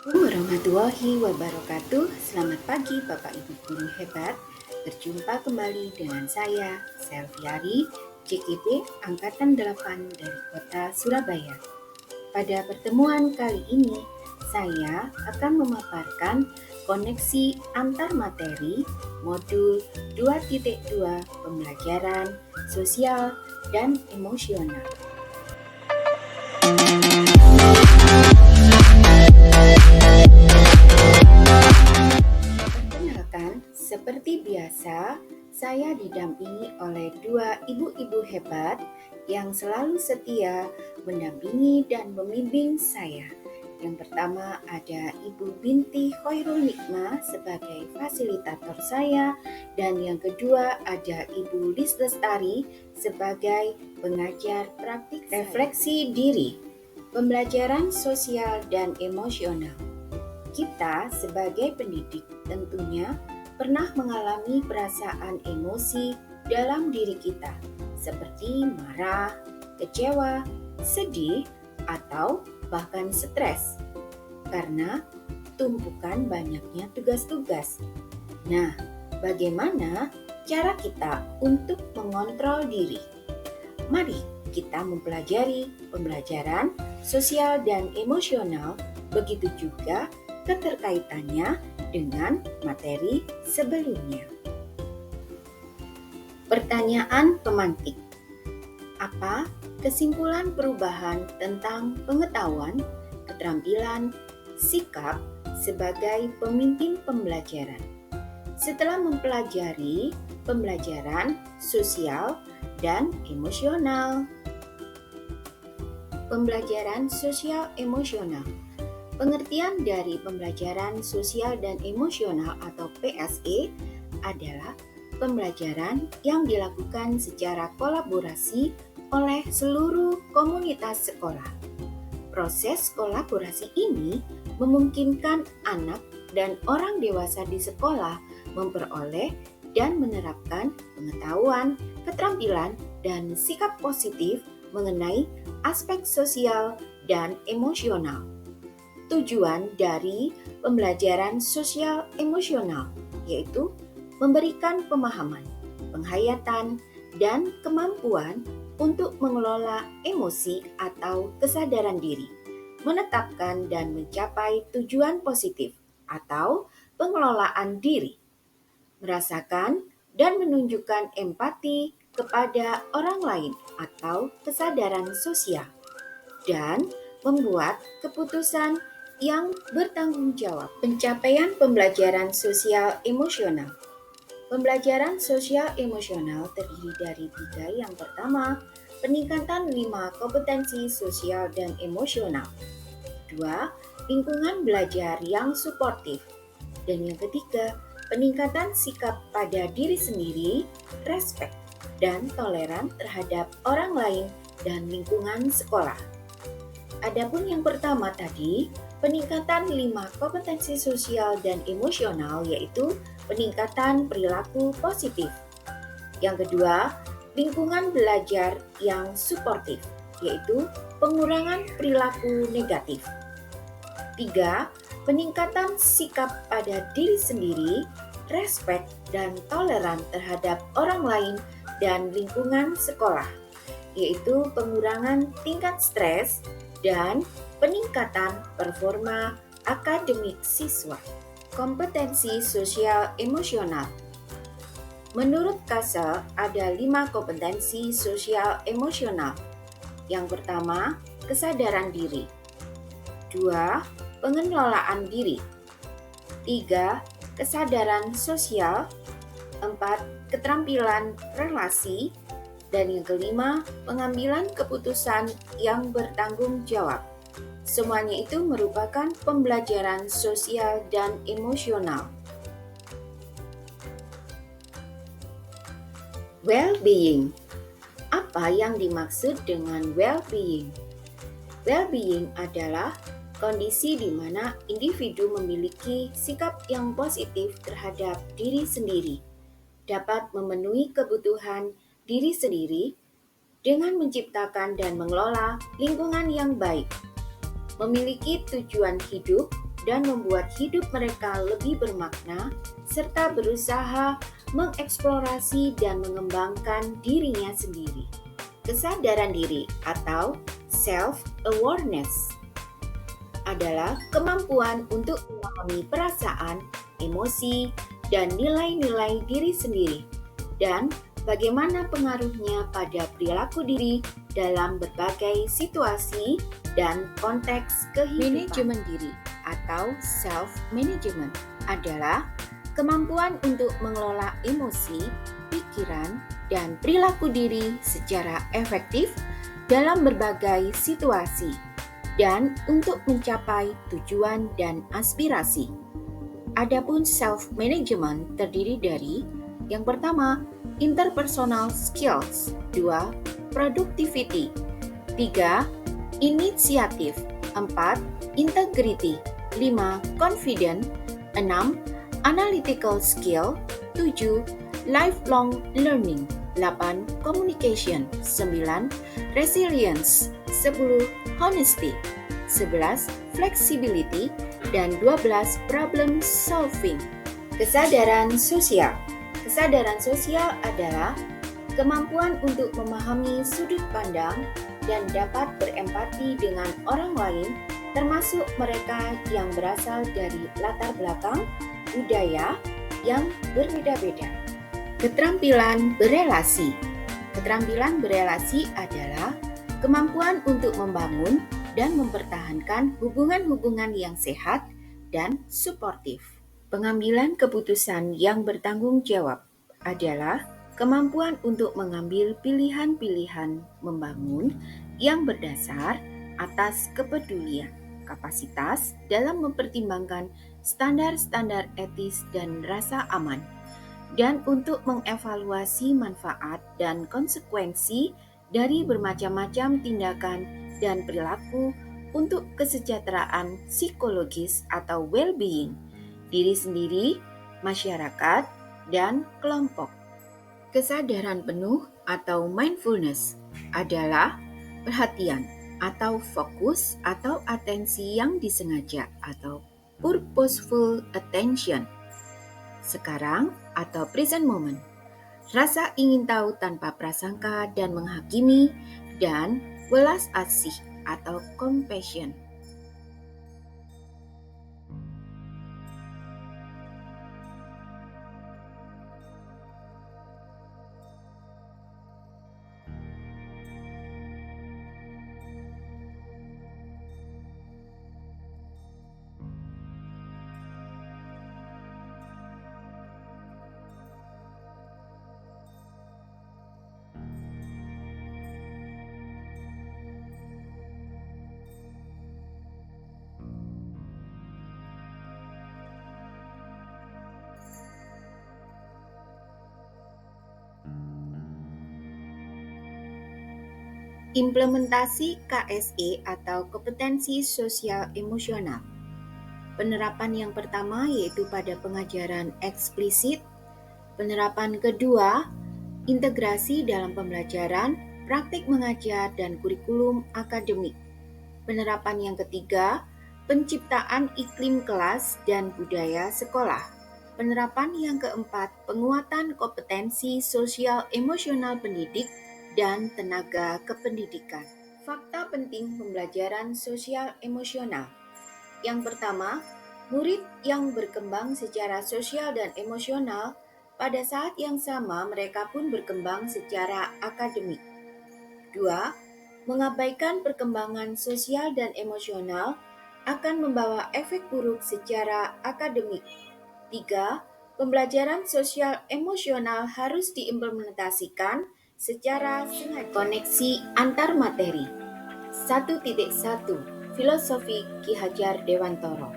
Warahmatullahi wabarakatuh. Selamat pagi Bapak Ibu guru hebat. Berjumpa kembali dengan saya Selviari, CKP Angkatan 8 dari Kota Surabaya. Pada pertemuan kali ini, saya akan memaparkan koneksi antar materi modul 2.2 pembelajaran sosial dan emosional. Perkenalkan, seperti biasa, saya didampingi oleh dua ibu-ibu hebat yang selalu setia mendampingi dan membimbing saya. Yang pertama ada Ibu Binti Khairul Nikmah sebagai fasilitator saya, dan yang kedua ada Ibu Lis Lestari sebagai pengajar praktik refleksi diri, pembelajaran sosial dan emosional. Kita sebagai pendidik tentunya pernah mengalami perasaan emosi dalam diri kita, seperti marah, kecewa, sedih, atau bahkan stres karena tumpukan banyaknya tugas-tugas. Nah, bagaimana cara kita untuk mengontrol diri? Mari kita mempelajari pembelajaran sosial dan emosional, begitu juga keterkaitannya dengan materi sebelumnya. Pertanyaan pemantik. Apa kesimpulan perubahan tentang pengetahuan, keterampilan, sikap sebagai pemimpin pembelajaran? Setelah mempelajari pembelajaran sosial dan emosional. Pembelajaran sosial emosional. Pengertian dari pembelajaran sosial dan emosional atau PSE adalah pembelajaran yang dilakukan secara kolaborasi oleh seluruh komunitas sekolah. Proses kolaborasi ini memungkinkan anak dan orang dewasa di sekolah memperoleh dan menerapkan pengetahuan, keterampilan, dan sikap positif mengenai aspek sosial dan emosional. Tujuan dari pembelajaran sosial emosional yaitu memberikan pemahaman, penghayatan, dan kemampuan untuk mengelola emosi atau kesadaran diri, menetapkan dan mencapai tujuan positif atau pengelolaan diri, merasakan dan menunjukkan empati kepada orang lain atau kesadaran sosial, dan membuat keputusan yang bertanggung jawab. Pencapaian pembelajaran sosial emosional. Pembelajaran sosial emosional terdiri dari 3. Yang pertama, peningkatan 5 kompetensi sosial dan emosional. 2. Lingkungan belajar yang suportif. Dan yang ketiga, peningkatan sikap pada diri sendiri, respek, dan toleran terhadap orang lain dan lingkungan sekolah. Adapun yang pertama tadi, peningkatan 5 kompetensi sosial dan emosional yaitu peningkatan perilaku positif. Yang kedua, lingkungan belajar yang suportif yaitu pengurangan perilaku negatif. 3. Peningkatan sikap pada diri sendiri, respek dan toleran terhadap orang lain dan lingkungan sekolah, yaitu pengurangan tingkat stres dan peningkatan performa akademik siswa. Kompetensi sosial emosional. Menurut Kasel, ada 5 kompetensi sosial emosional. Yang pertama, kesadaran diri. 2. Pengelolaan diri. 3. Kesadaran sosial. 4. Keterampilan relasi. Dan yang kelima, pengambilan keputusan yang bertanggung jawab. Semuanya itu merupakan pembelajaran sosial dan emosional. Well-being. Apa yang dimaksud dengan well-being? Well-being adalah kondisi di mana individu memiliki sikap yang positif terhadap diri sendiri, dapat memenuhi kebutuhan diri sendiri dengan menciptakan dan mengelola lingkungan yang baik, memiliki tujuan hidup dan membuat hidup mereka lebih bermakna, serta berusaha mengeksplorasi dan mengembangkan dirinya sendiri. Kesadaran diri atau self-awareness adalah kemampuan untuk memahami perasaan, emosi, dan nilai-nilai diri sendiri, dan bagaimana pengaruhnya pada perilaku diri dalam berbagai situasi dan konteks kehidupan. Manajemen diri atau self-management adalah kemampuan untuk mengelola emosi, pikiran, dan perilaku diri secara efektif dalam berbagai situasi dan untuk mencapai tujuan dan aspirasi. Adapun self-management terdiri dari yang pertama, interpersonal skills, 2. Productivity, 3. Inisiatif, 4. Integrity, 5. Confident, 6. Analytical skill, 7. Lifelong learning, 8. Communication, 9. Resilience, 10. Honesty, 11. Flexibility, dan 12. Problem solving. Kesadaran sosial. Kesadaran sosial adalah kemampuan untuk memahami sudut pandang dan dapat berempati dengan orang lain, termasuk mereka yang berasal dari latar belakang budaya yang berbeda-beda. Keterampilan berelasi. Keterampilan berelasi adalah kemampuan untuk membangun dan mempertahankan hubungan-hubungan yang sehat dan suportif. Pengambilan keputusan yang bertanggung jawab adalah kemampuan untuk mengambil pilihan-pilihan membangun yang berdasar atas kepedulian, kapasitas dalam mempertimbangkan standar-standar etis dan rasa aman, dan untuk mengevaluasi manfaat dan konsekuensi dari bermacam-macam tindakan dan perilaku untuk kesejahteraan psikologis atau well-being diri sendiri, masyarakat, dan kelompok. Kesadaran penuh atau mindfulness adalah perhatian atau fokus atau atensi yang disengaja atau purposeful attention. Sekarang atau present moment. Rasa ingin tahu tanpa prasangka dan menghakimi, dan welas asih atau compassion. Implementasi KSE atau kompetensi sosial emosional. Penerapan yang pertama yaitu pada pengajaran eksplisit. Penerapan kedua, integrasi dalam pembelajaran, praktik mengajar, dan kurikulum akademik. Penerapan yang ketiga, penciptaan iklim kelas dan budaya sekolah. Penerapan yang keempat, penguatan kompetensi sosial emosional pendidik dan tenaga kependidikan. Fakta penting pembelajaran sosial emosional. Yang pertama, murid yang berkembang secara sosial dan emosional, pada saat yang sama mereka pun berkembang secara akademik. 2. Mengabaikan perkembangan sosial dan emosional akan membawa efek buruk secara akademik. 3. Pembelajaran sosial emosional harus diimplementasikan secara sengaja. Koneksi antar materi. 1.1 Filosofi Ki Hajar Dewantoro.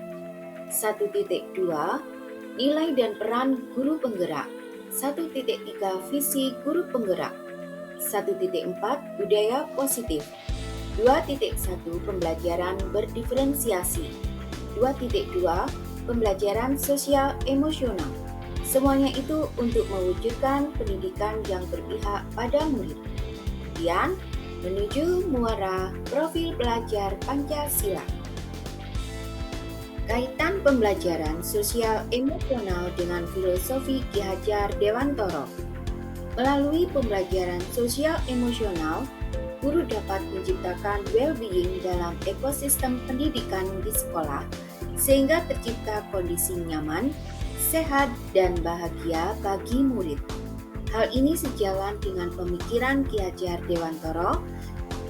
1.2 Nilai dan peran guru penggerak. 1.3 Visi guru penggerak. 1.4 Budaya positif. 2.1 Pembelajaran berdiferensiasi. 2.2 Pembelajaran sosial emosional. Semuanya itu untuk mewujudkan pendidikan yang berpihak pada murid. Kemudian, menuju muara profil pelajar Pancasila. Kaitan pembelajaran sosial emosional dengan filosofi Ki Hajar Dewantoro. Melalui pembelajaran sosial emosional, guru dapat menciptakan well-being dalam ekosistem pendidikan di sekolah sehingga tercipta kondisi nyaman, sehat, dan bahagia bagi murid. Hal ini sejalan dengan pemikiran Ki Hajar Dewantoro,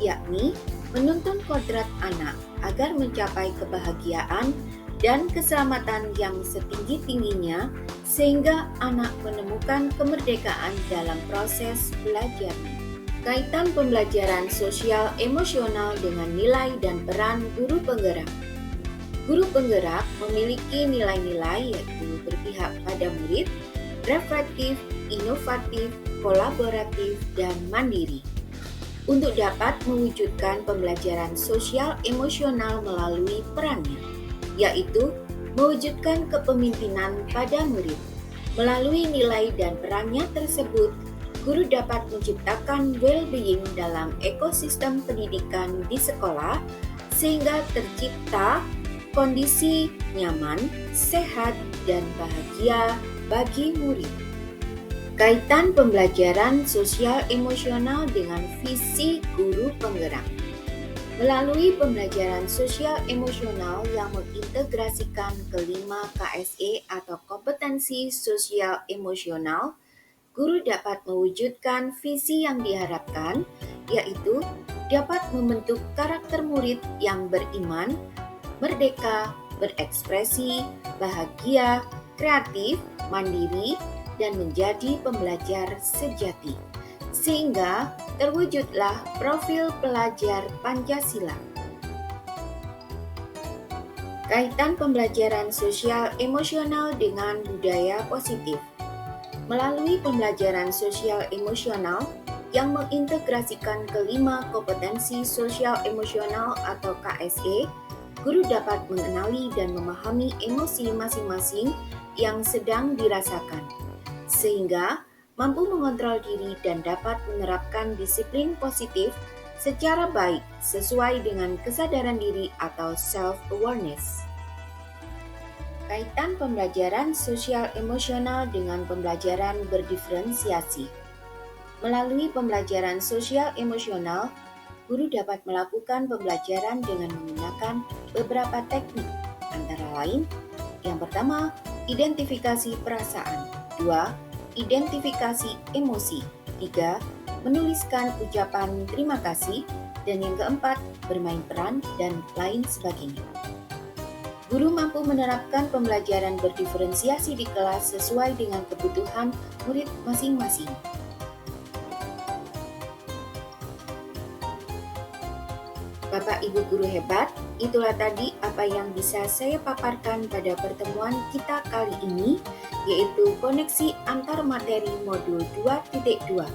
yakni menuntun kodrat anak agar mencapai kebahagiaan dan keselamatan yang setinggi-tingginya sehingga anak menemukan kemerdekaan dalam proses belajarnya. Kaitan pembelajaran sosial emosional dengan nilai dan peran guru penggerak. Guru penggerak memiliki nilai-nilai yaitu berpihak pada murid, reflektif, inovatif, kolaboratif, dan mandiri. Untuk dapat mewujudkan pembelajaran sosial emosional melalui perannya, yaitu mewujudkan kepemimpinan pada murid. Melalui nilai dan perannya tersebut, guru dapat menciptakan well-being dalam ekosistem pendidikan di sekolah sehingga tercipta kondisi nyaman, sehat, dan bahagia bagi murid. Kaitan pembelajaran sosial emosional dengan visi guru penggerak. Melalui pembelajaran sosial emosional yang mengintegrasikan kelima KSE atau kompetensi sosial emosional, guru dapat mewujudkan visi yang diharapkan, yaitu dapat membentuk karakter murid yang beriman, merdeka, berekspresi, bahagia, kreatif, mandiri, dan menjadi pembelajar sejati, sehingga terwujudlah profil pelajar Pancasila. Kaitan pembelajaran sosial emosional dengan budaya positif. Melalui pembelajaran sosial emosional yang mengintegrasikan kelima kompetensi sosial emosional atau KSE, guru dapat mengenali dan memahami emosi masing-masing yang sedang dirasakan, sehingga mampu mengontrol diri dan dapat menerapkan disiplin positif secara baik sesuai dengan kesadaran diri atau self-awareness. Kaitan pembelajaran sosial emosional dengan pembelajaran berdiferensiasi. Melalui pembelajaran sosial emosional, guru dapat melakukan pembelajaran dengan menggunakan beberapa teknik, antara lain, yang pertama, identifikasi perasaan. 2. Identifikasi emosi. 3. Menuliskan ucapan terima kasih. Dan yang keempat, bermain peran dan lain sebagainya. Guru mampu menerapkan pembelajaran berdiferensiasi di kelas sesuai dengan kebutuhan murid masing-masing. Bapak Ibu guru hebat, itulah tadi apa yang bisa saya paparkan pada pertemuan kita kali ini, yaitu koneksi antar materi modul 2.2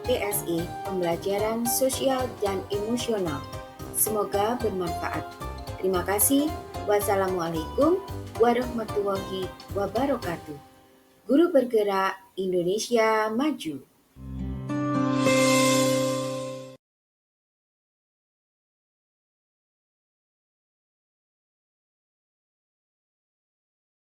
PSE Pembelajaran Sosial dan Emosional. Semoga bermanfaat. Terima kasih. Wassalamualaikum warahmatullahi wabarakatuh. Guru bergerak Indonesia maju.